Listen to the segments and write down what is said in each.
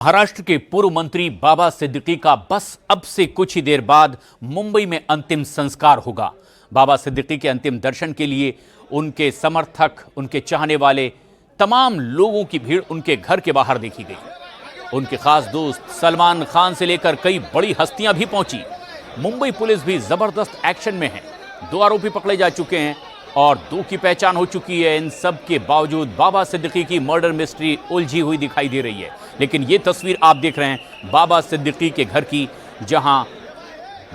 महाराष्ट्र के पूर्व मंत्री बाबा सिद्दीकी का बस अब से कुछ ही देर बाद मुंबई में अंतिम संस्कार होगा। बाबा सिद्दीकी के अंतिम दर्शन के लिए उनके समर्थक, उनके चाहने वाले तमाम लोगों की भीड़ उनके घर के बाहर देखी गई। उनके खास दोस्त सलमान खान से लेकर कई बड़ी हस्तियां भी पहुंची। मुंबई पुलिस भी जबरदस्त एक्शन में है। 2 आरोपी पकड़े जा चुके हैं और 2 की पहचान हो चुकी है। इन सब के बावजूद बाबा सिद्दीकी की मर्डर मिस्ट्री उलझी हुई दिखाई दे रही है। लेकिन ये तस्वीर आप देख रहे हैं बाबा सिद्दीकी के घर की, जहां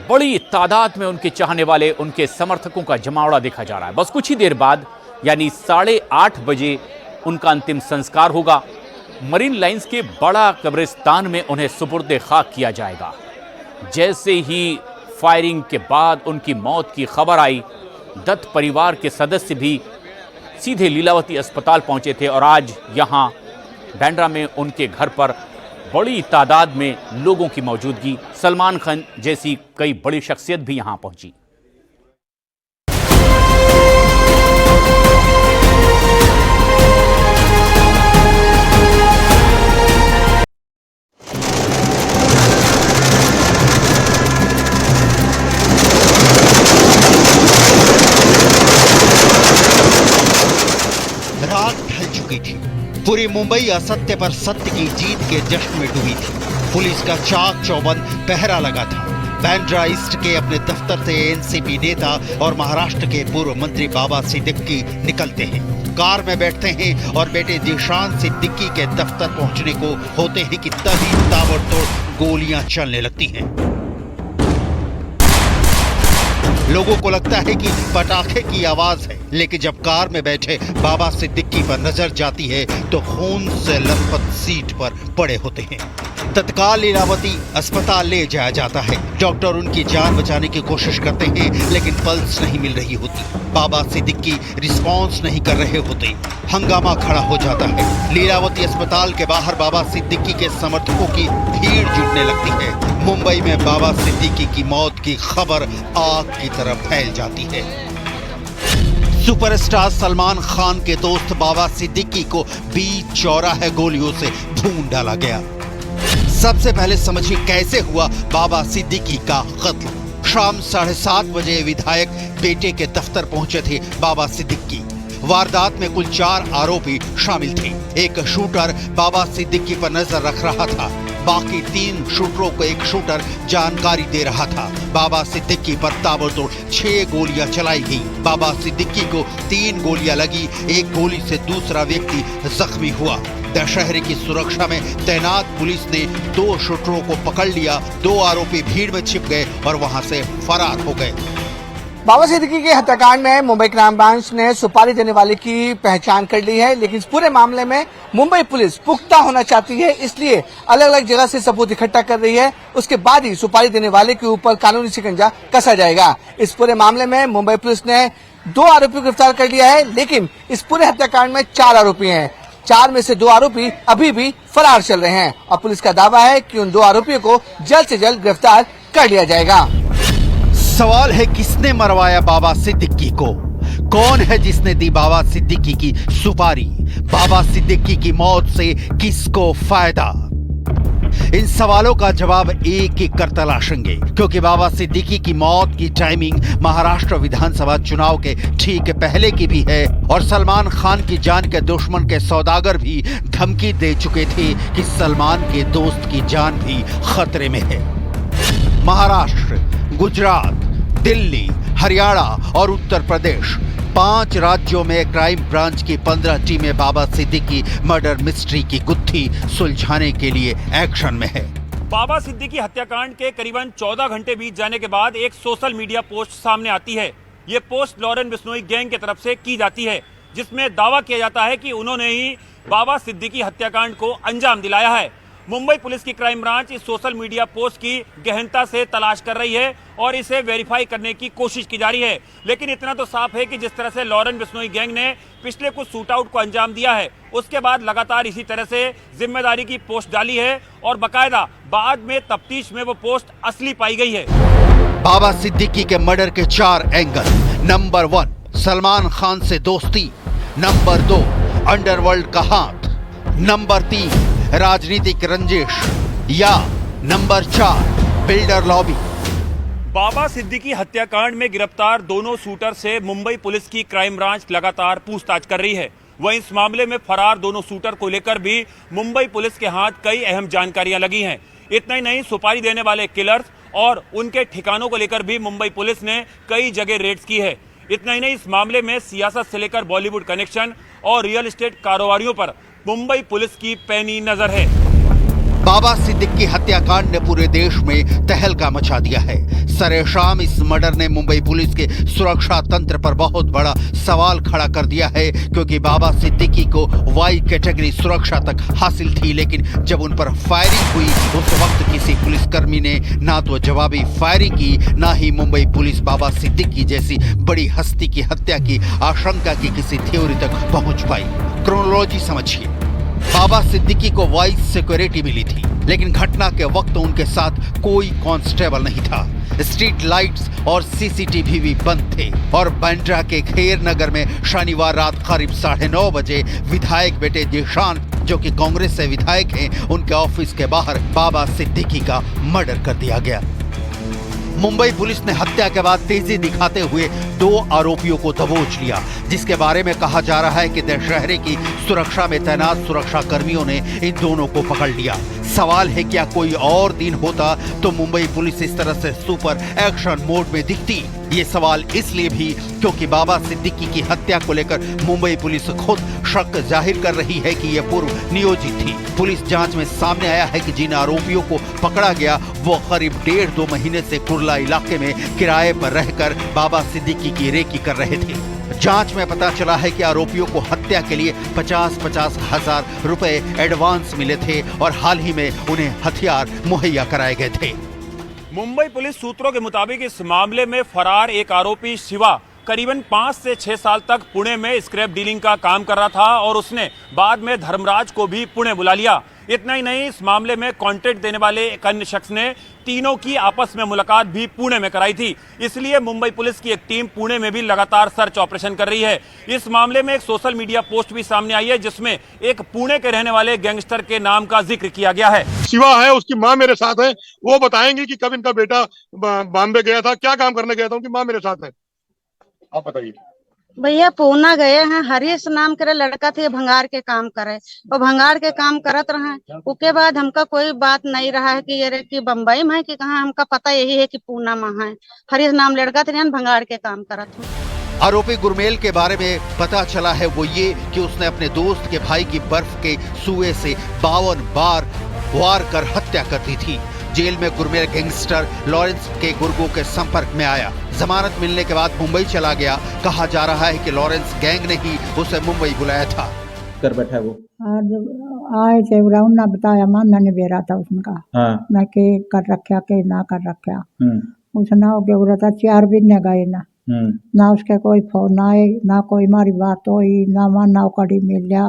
बड़ी तादाद में उनके चाहने वाले, उनके समर्थकों का जमावड़ा देखा जा रहा है। बस कुछ ही देर बाद यानी 8:30 बजे उनका अंतिम संस्कार होगा। मरीन लाइंस के बड़ा कब्रिस्तान में उन्हें सुपुर्द खाक किया जाएगा। जैसे ही फायरिंग के बाद उनकी मौत की खबर आई, दत्त परिवार के सदस्य भी सीधे लीलावती अस्पताल पहुंचे थे और आज यहां बैंड्रा में उनके घर पर बड़ी तादाद में लोगों की मौजूदगी, सलमान खान जैसी कई बड़ी शख्सियत भी यहां पहुंची। रात ढल चुकी थी। पूरी मुंबई असत्य पर सत्य की जीत के जश्न में डूबी थी। पुलिस का चाक चौबंद पहरा लगा था। बैंड्रा ईस्ट के अपने दफ्तर से एनसीपी नेता और महाराष्ट्र के पूर्व मंत्री बाबा सिद्दीकी निकलते हैं, कार में बैठते हैं और बेटे दिशान सिद्दीकी के दफ्तर पहुंचने को होते हैं कि तभी ताबड़तोड़ गोलियां चलने लगती हैं। लोगों को लगता है कि पटाखे की आवाज है, लेकिन जब कार में बैठे बाबा सिद्दीकी पर नजर जाती है तो खून से लथपथ सीट पर पड़े होते हैं। तत्काल लीलावती अस्पताल ले जाया जाता है। डॉक्टर उनकी जान बचाने की कोशिश करते हैं, लेकिन पल्स नहीं मिल रही होती। बाबा सिद्दीकी रिस्पॉन्स नहीं कर रहे होते। हंगामा खड़ा हो जाता है। लीलावती अस्पताल के बाहर बाबा सिद्दीकी के समर्थकों की भीड़ जुटने लगती है। मुंबई में बाबा सिद्दीकी की मौत की खबर आग की तरह फैल जाती है। सुपरस्टार सलमान खान के दोस्त बाबा सिद्दीकी को बीच चौराहे गोलियों से भून डाला गया। सबसे पहले समझिए कैसे हुआ बाबा सिद्दीकी का कत्ल। शाम 7:30 बजे विधायक बेटे के दफ्तर पहुंचे थे बाबा सिद्दीकी। वारदात में कुल 4 आरोपी शामिल थे। एक शूटर बाबा सिद्दीकी पर नजर रख रहा था। बाकी 3 शूटरों को एक शूटर जानकारी दे रहा था। बाबा सिद्दीकी पर ताबड़तोड़ 6 गोलियां चलाई गई। बाबा सिद्दीकी को 3 गोलियां लगी। एक गोली से दूसरा व्यक्ति जख्मी हुआ। दशहरे की सुरक्षा में तैनात पुलिस ने 2 शूटरों को पकड़ लिया। 2 आरोपी भीड़ में छिप गए और वहां से फरार हो गए। बाबा सिद्दीकी के हत्याकांड में मुंबई क्राइम ब्रांच ने सुपारी देने वाले की पहचान कर ली है, लेकिन इस पूरे मामले में मुंबई पुलिस पुख्ता होना चाहती है, इसलिए अलग अलग जगह से सबूत इकट्ठा कर रही है। उसके बाद ही सुपारी देने वाले के ऊपर कानूनी शिकंजा कसा जाएगा। इस पूरे मामले में मुंबई पुलिस ने 2 आरोपी को गिरफ्तार कर लिया है, लेकिन इस पूरे हत्याकांड में 4 आरोपी हैं। 4 में से 2 आरोपी अभी भी फरार चल रहे हैं और पुलिस का दावा है कि उन 2 आरोपियों को जल्द से जल्द गिरफ्तार कर लिया जाएगा। सवाल है, किसने मरवाया बाबा सिद्दीकी को? कौन है जिसने दी बाबा सिद्दीकी की सुपारी? बाबा सिद्दीकी की मौत से किसको फायदा? इन सवालों का जवाब एक एक कर तलाशेंगे, क्योंकि बाबा सिद्दीकी की मौत की टाइमिंग महाराष्ट्र विधानसभा चुनाव के ठीक पहले की भी है और सलमान खान की जान के दुश्मन के सौदागर भी धमकी दे चुके थे कि सलमान के दोस्त की जान भी खतरे में है। महाराष्ट्र, गुजरात, दिल्ली, हरियाणा और उत्तर प्रदेश 5 राज्यों में क्राइम ब्रांच की 15 टीमें बाबा सिद्दीकी मर्डर मिस्ट्री की गुत्थी सुलझाने के लिए एक्शन में है। बाबा सिद्दीकी हत्याकांड के करीबन 14 घंटे बीत जाने के बाद एक सोशल मीडिया पोस्ट सामने आती है। ये पोस्ट लॉरेन बिश्नोई गैंग की तरफ से की जाती है, जिसमें दावा किया जाता है कि उन्होंने ही बाबा सिद्दीकी हत्याकांड को अंजाम दिलाया है। मुंबई पुलिस की क्राइम ब्रांच इस सोशल मीडिया पोस्ट की गहनता से तलाश कर रही है और इसे वेरीफाई करने की कोशिश की जा रही है। लेकिन इतना तो साफ है कि जिस तरह से लॉरेन बिश्नोई गैंग ने पिछले कुछ शूटआउट को अंजाम दिया है, उसके बाद लगातार इसी तरह से जिम्मेदारी की पोस्ट डाली है और बकायदा बाद में तफ्तीश में वो पोस्ट असली पाई गई है। बाबा सिद्दीकी के मर्डर के 4 एंगल। नंबर 1, सलमान खान से दोस्ती। नंबर 2, अंडरवर्ल्ड का हाथ। नंबर 3, राजनीतिक रंजिश या नंबर 4 बिल्डर लॉबी। बाबा सिद्दीकी हत्याकांड में गिरफ्तार दोनों शूटर से मुंबई पुलिस की क्राइम ब्रांच लगातार पूछताछ कर रही है। वहीं इस मामले में फरार दोनों शूटर को लेकर भी मुंबई पुलिस के हाथ कई अहम जानकारियां लगी हैं। इतना ही नहीं, सुपारी देने वाले किलर्स और उनके ठिकानों को लेकर भी मुंबई पुलिस ने कई जगह रेड्स की है। इतना ही नहीं, इस मामले में सियासत से लेकर बॉलीवुड कनेक्शन और रियल एस्टेट कारोबारियों पर मुंबई पुलिस की पैनी नजर है। बाबा सिद्दीकी हत्याकांड ने पूरे देश में तहलका मचा दिया है। सरेशाम इस मर्डर ने मुंबई पुलिस के सुरक्षा तंत्र पर बहुत बड़ा सवाल खड़ा कर दिया है, क्योंकि बाबा सिद्दीकी को वाई कैटेगरी सुरक्षा तक हासिल थी, लेकिन जब उन पर फायरिंग हुई उस वक्त किसी पुलिसकर्मी ने ना तो जवाबी फायरिंग की, ना ही मुंबई पुलिस बाबा सिद्दीकी जैसी बड़ी हस्ती की हत्या की आशंका की किसी थ्योरी तक पहुंच पाई। क्रोनोलॉजी समझिए। बाबा सिद्दीकी को वाइस सिक्योरिटी मिली थी, लेकिन घटना के वक्त उनके साथ कोई कांस्टेबल नहीं था। स्ट्रीट लाइट्स और सीसीटीवी भी बंद थे और बांद्रा के खेर नगर में शनिवार रात करीब 9:30 बजे विधायक बेटे जिशान, जो कि कांग्रेस से विधायक हैं, उनके ऑफिस के बाहर बाबा सिद्दीकी का मर्डर कर दिया गया। मुंबई पुलिस ने हत्या के बाद तेजी दिखाते हुए 2 आरोपियों को दबोच लिया, जिसके बारे में कहा जा रहा है कि दशहरे की सुरक्षा में तैनात सुरक्षा कर्मियों ने इन दोनों को पकड़ लिया। सवाल है, क्या कोई और दिन होता तो मुंबई पुलिस इस तरह से सुपर एक्शन मोड में दिखती? ये सवाल इसलिए भी क्योंकि बाबा सिद्दीकी की हत्या को लेकर मुंबई पुलिस खुद शक जाहिर कर रही है कि यह पूर्व नियोजित थी। पुलिस जांच में सामने आया है कि जिन आरोपियों को पकड़ा गया वो करीब 1.5-2 महीने से कुर्ला इलाके में किराए पर रहकर बाबा सिद्दीकी की रेकी कर रहे थे। जांच में पता चला है कि आरोपियों को हत्या के लिए 50-50 हजार रुपए एडवांस मिले थे और हाल ही में उन्हें हथियार मुहैया कराए गए थे। मुंबई पुलिस सूत्रों के मुताबिक इस मामले में फरार एक आरोपी शिवा करीबन 5 से 6 साल तक पुणे में स्क्रैप डीलिंग का काम कर रहा था और उसने बाद में धर्मराज को भी पुणे बुला लिया। इतना ही नहीं, इस मामले में कॉन्ट्रैक्ट देने वाले एक अन्य शख्स ने तीनों की आपस में मुलाकात भी पुणे में कराई थी। इसलिए मुंबई पुलिस की एक टीम पुणे में भी लगातार सर्च ऑपरेशन कर रही है। इस मामले में एक सोशल मीडिया पोस्ट भी सामने आई है, जिसमें एक पुणे के रहने वाले गैंगस्टर के नाम का जिक्र किया गया है। शिवा है, उसकी माँ मेरे साथ है, वो बताएंगे कि कब इनका बेटा बॉम्बे गया था, क्या काम करने गया था, उनकी माँ मेरे साथ है। आप बताइए। भैया पूना गए हैं, हरीश नाम के लड़का थे, भंगार के काम करे और भंगार के काम करत रहे। उसके बाद हमका कोई बात नहीं रहा है कि ये कि बम्बई में है कि कहाँ, हमका पता यही है कि पूना में है। हरीश नाम लड़का थे, भंगार के काम करत हूँ। आरोपी गुरमेल के बारे में पता चला है वो ये कि उसने अपने दोस्त के भाई की बर्फ के सुए से 52 बार वार कर हत्या कर दी थी। जेल में गुरमेल गैंगस्टर लॉरेंस के गुर्गों के संपर्क में आया। जमानत मिलने के बाद मुंबई चला गया। कहा जा रहा है कि लॉरेंस गैंग ने ही उसे मुंबई बुलाया था। कर बैठा वो आज आए थे, उन्होंने बताया, मानना नहीं बेरा था उसका। हाँ। मैं के कर रखा के ना कर रखा। उसने हो गया उरा था 4 दिन ने गए ना उसके कोई फोन आए, ना कोई मारी बात हुई, ना माना कड़ी मिल लिया,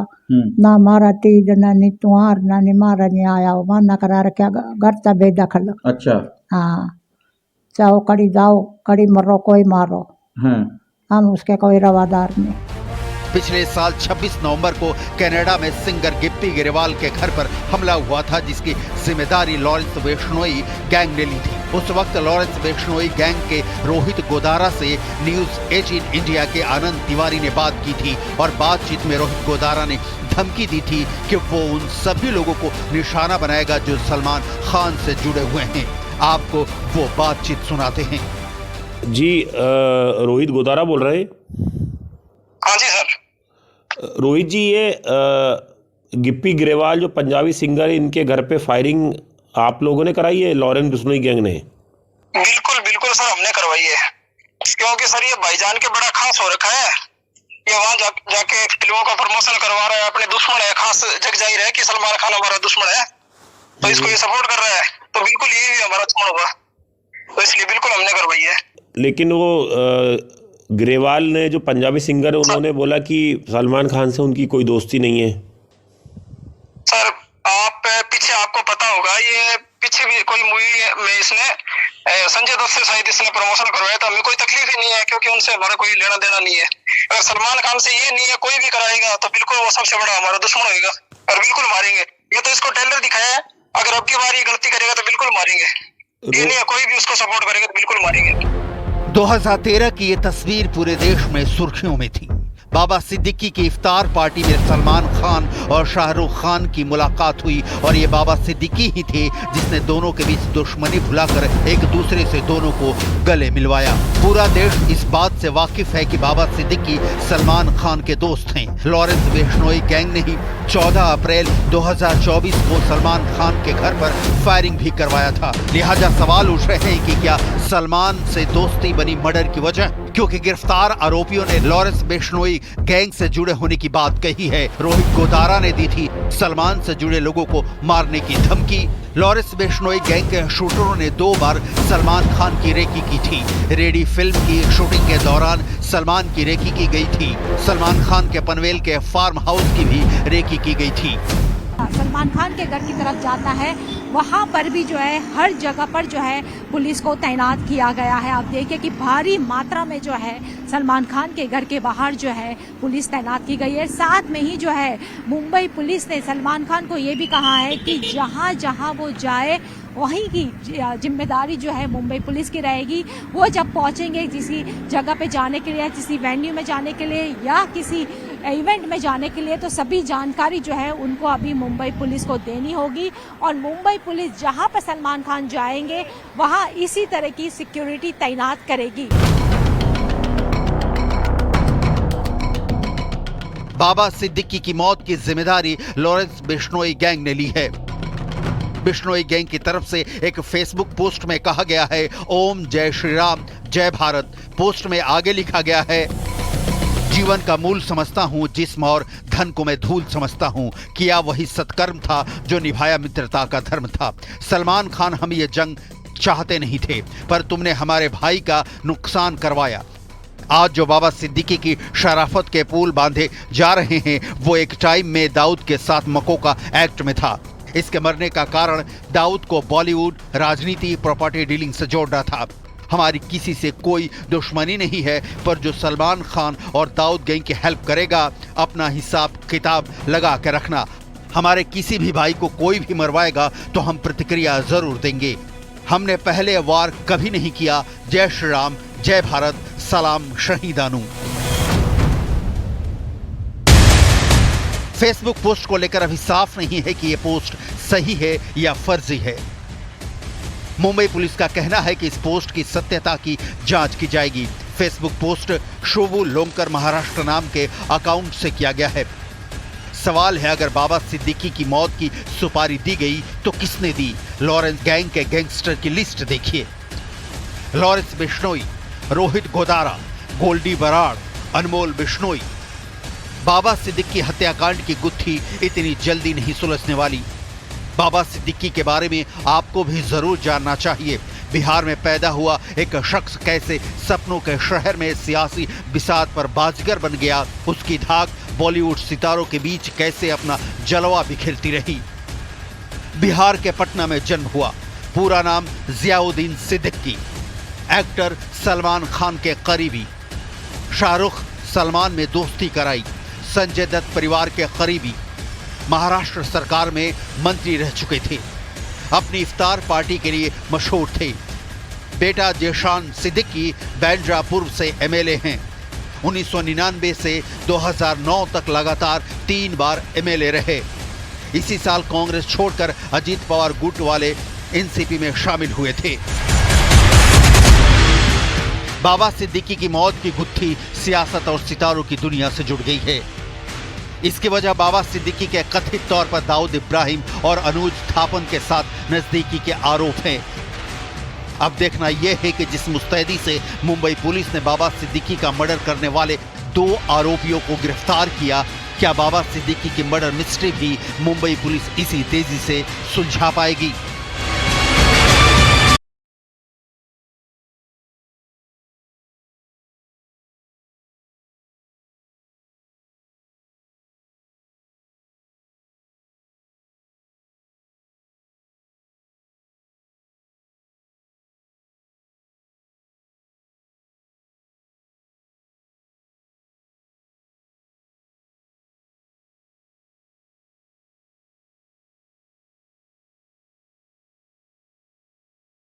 ना मारा तीज ना नी तुहार ना नी मारा नहीं आया, माना करा रखा घर ता बेदखल। अच्छा। हाँ, चाहो कड़ी जाओ, कड़ी मरो कोई मारो। हम उसके कोई रवादार नहीं। पिछले साल 26 नवंबर को कनाडा में सिंगर गिप्पी ग्रेवाल के घर पर हमला हुआ था, जिसकी जिम्मेदारी लॉरेंस बिश्नोई गैंग ने ली थी। उस वक्त लॉरेंस बिश्नोई गैंग के रोहित गोदारा से न्यूज 18 इंडिया के आनंद तिवारी ने बात की थी और बातचीत में रोहित गोदारा ने धमकी दी थी कि वो उन सभी लोगों को निशाना बनाएगा जो सलमान खान से जुड़े हुए हैं। आपको वो बातचीत सुनाते हैं। जी, रोहित गोदारा बोल रहे हैं? हाँ जी सर। रोहित जी, ये गिप्पी ग्रेवाल जो पंजाबी सिंगर है, इनके घर पे फायरिंग आप लोगों ने कराई है, लॉरेंस बिश्नोई गैंग ने? बिल्कुल बिल्कुल सर, हमने करवाई है, क्योंकि सर ये भाईजान के बड़ा खास हो रखा है। ये वहाँ जाके फिल्मों का प्रमोशन करवा रहा है, अपने दुश्मन है, खास जग जाहिर है कि सलमान खान हमारा दुश्मन है, तो इसको ये सपोर्ट कर रहा है, तो बिल्कुल ये भी हमारा दुश्मन होगा, तो इसलिए बिल्कुल हमने करवाई है। लेकिन वो ग्रेवाल ने जो पंजाबी सिंगर है, उन्होंने बोला कि सलमान खान से उनकी कोई दोस्ती नहीं है। सर आप पीछे आपको पता होगा, ये पीछे भी कोई मूवी में इसने संजय दत्त से शायद इसने प्रमोशन करवाया था। हमें कोई तकलीफ ही नहीं है, क्योंकि उनसे हमारा कोई लेना देना नहीं है। अगर सलमान खान से ये नहीं है, कोई भी कराएगा तो बिल्कुल वो सबसे बड़ा हमारा दुश्मन होगा और बिल्कुल मारेंगे। ये तो इसको टेलर दिखाया है, अगर अब की बार ये गलती करेगा तो बिल्कुल मारेंगे, ये नहीं कोई भी उसको सपोर्ट करेगा तो बिल्कुल मारेंगे। 2013 की ये तस्वीर पूरे देश में सुर्खियों में थी। बाबा सिद्दीकी की इफ्तार पार्टी में सलमान खान और शाहरुख खान की मुलाकात हुई और ये बाबा सिद्दीकी ही थे जिसने दोनों के बीच दुश्मनी भुलाकर एक दूसरे से दोनों को गले मिलवाया। पूरा देश इस बात से वाकिफ है कि बाबा सिद्दीकी सलमान खान के दोस्त हैं। लॉरेंस बिश्नोई गैंग ने ही 14 अप्रैल 2024 को सलमान खान के घर पर फायरिंग भी करवाया था। लिहाजा सवाल उठ रहे हैं कि क्या सलमान से दोस्ती बनी मर्डर की वजह, क्योंकि गिरफ्तार आरोपियों ने लॉरेंस बिश्नोई गैंग से जुड़े होने की बात कही है। रोहित गोदारा ने दी थी सलमान से जुड़े लोगों को मारने की धमकी। लॉरेंस बिश्नोई गैंग के शूटरों ने 2 बार सलमान खान की रेकी की थी। रेडी फिल्म की शूटिंग के दौरान सलमान की रेकी की गई थी। सलमान खान के पनवेल के फार्म हाउस की भी रेकी की गई थी। सलमान खान के घर की तरफ जाता है, वहाँ पर भी जो है हर जगह पर जो है पुलिस को तैनात किया गया है। आप देखिए कि भारी मात्रा में जो है सलमान खान के घर के बाहर जो है पुलिस तैनात की गई है। साथ में ही जो है मुंबई पुलिस ने सलमान खान को ये भी कहा है कि जहाँ जहाँ वो जाए वहीं की जिम्मेदारी जो है मुंबई पुलिस की रहेगी। वो जब पहुंचेंगे किसी जगह पे जाने के लिए, किसी वेन्यू में जाने के लिए या किसी इवेंट में जाने के लिए, तो सभी जानकारी जो है उनको अभी मुंबई पुलिस को देनी होगी और मुंबई पुलिस जहां पर सलमान खान जाएंगे वहां इसी तरह की सिक्योरिटी तैनात करेगी। बाबा सिद्दीकी की मौत की जिम्मेदारी लॉरेंस बिश्नोई गैंग ने ली है। बिश्नोई गैंग की तरफ से एक फेसबुक पोस्ट में कहा गया है, ओम जय श्री राम जय भारत। पोस्ट में आगे लिखा गया है, जीवन का मूल समझता हूँ जिस्म और धन को मैं धूल समझता हूँ। किया वही सत्कर्म था जो निभाया मित्रता का धर्म था। सलमान खान, हम ये जंग चाहते नहीं थे पर तुमने हमारे भाई का नुकसान करवाया। आज जो बाबा सिद्दीकी की शराफत के पुल बांधे जा रहे हैं वो एक टाइम में दाऊद के साथ मकोका एक्ट में था। इसके मरने का कारण दाऊद को बॉलीवुड, राजनीति, प्रॉपर्टी डीलिंग से जोड़ रहा था। हमारी किसी से कोई दुश्मनी नहीं है, पर जो सलमान खान और दाऊद गैंग की हेल्प करेगा अपना हिसाब किताब लगा के रखना। हमारे किसी भी भाई को कोई भी मरवाएगा तो हम प्रतिक्रिया जरूर देंगे। हमने पहले वार कभी नहीं किया। जय श्री राम जय भारत, सलाम शहीदानू। फेसबुक पोस्ट को लेकर अभी साफ नहीं है कि यह पोस्ट सही है या फर्जी है। मुंबई पुलिस का कहना है कि इस पोस्ट की सत्यता की जांच की जाएगी। फेसबुक पोस्ट शोभू लोंकर महाराष्ट्र नाम के अकाउंट से किया गया है। सवाल है, अगर बाबा सिद्दीकी की मौत की सुपारी दी गई तो किसने दी? लॉरेंस गैंग के गैंगस्टर की लिस्ट देखिए। लॉरेंस बिश्नोई, रोहित गोदारा, गोल्डी बराड़, अनमोल बिश्नोई। बाबा सिद्दीकी हत्याकांड की गुत्थी इतनी जल्दी नहीं सुलझने वाली। बाबा सिद्दीकी के बारे में आपको भी जरूर जानना चाहिए। बिहार में पैदा हुआ एक शख्स कैसे सपनों के शहर में सियासी बिसात पर बाजीगर बन गया, उसकी धाक बॉलीवुड सितारों के बीच कैसे अपना जलवा बिखेरती रही। बिहार के पटना में जन्म हुआ। पूरा नाम जियाउद्दीन सिद्दीकी। एक्टर सलमान खान के करीबी। शाहरुख सलमान में दोस्ती कराई। संजय दत्त परिवार के करीबी। महाराष्ट्र सरकार में मंत्री रह चुके थे। अपनी इफ्तार पार्टी के लिए मशहूर थे। बेटा जेशान सिद्दीकी बैंड्रा पूर्व से एमएलए हैं। 1999 से 2009 तक लगातार 3 बार एमएलए रहे। इसी साल कांग्रेस छोड़कर अजीत पवार गुट वाले एनसीपी में शामिल हुए थे। बाबा सिद्दीकी की मौत की गुत्थी सियासत और सितारों की दुनिया से जुड़ गई है। इसकी वजह बाबा सिद्दीकी के कथित तौर पर दाऊद इब्राहिम और अनुज थापन के साथ नजदीकी के आरोप हैं। अब देखना यह है कि जिस मुस्तैदी से मुंबई पुलिस ने बाबा सिद्दीकी का मर्डर करने वाले 2 आरोपियों को गिरफ्तार किया, क्या बाबा सिद्दीकी की मर्डर मिस्ट्री भी मुंबई पुलिस इसी तेजी से सुलझा पाएगी?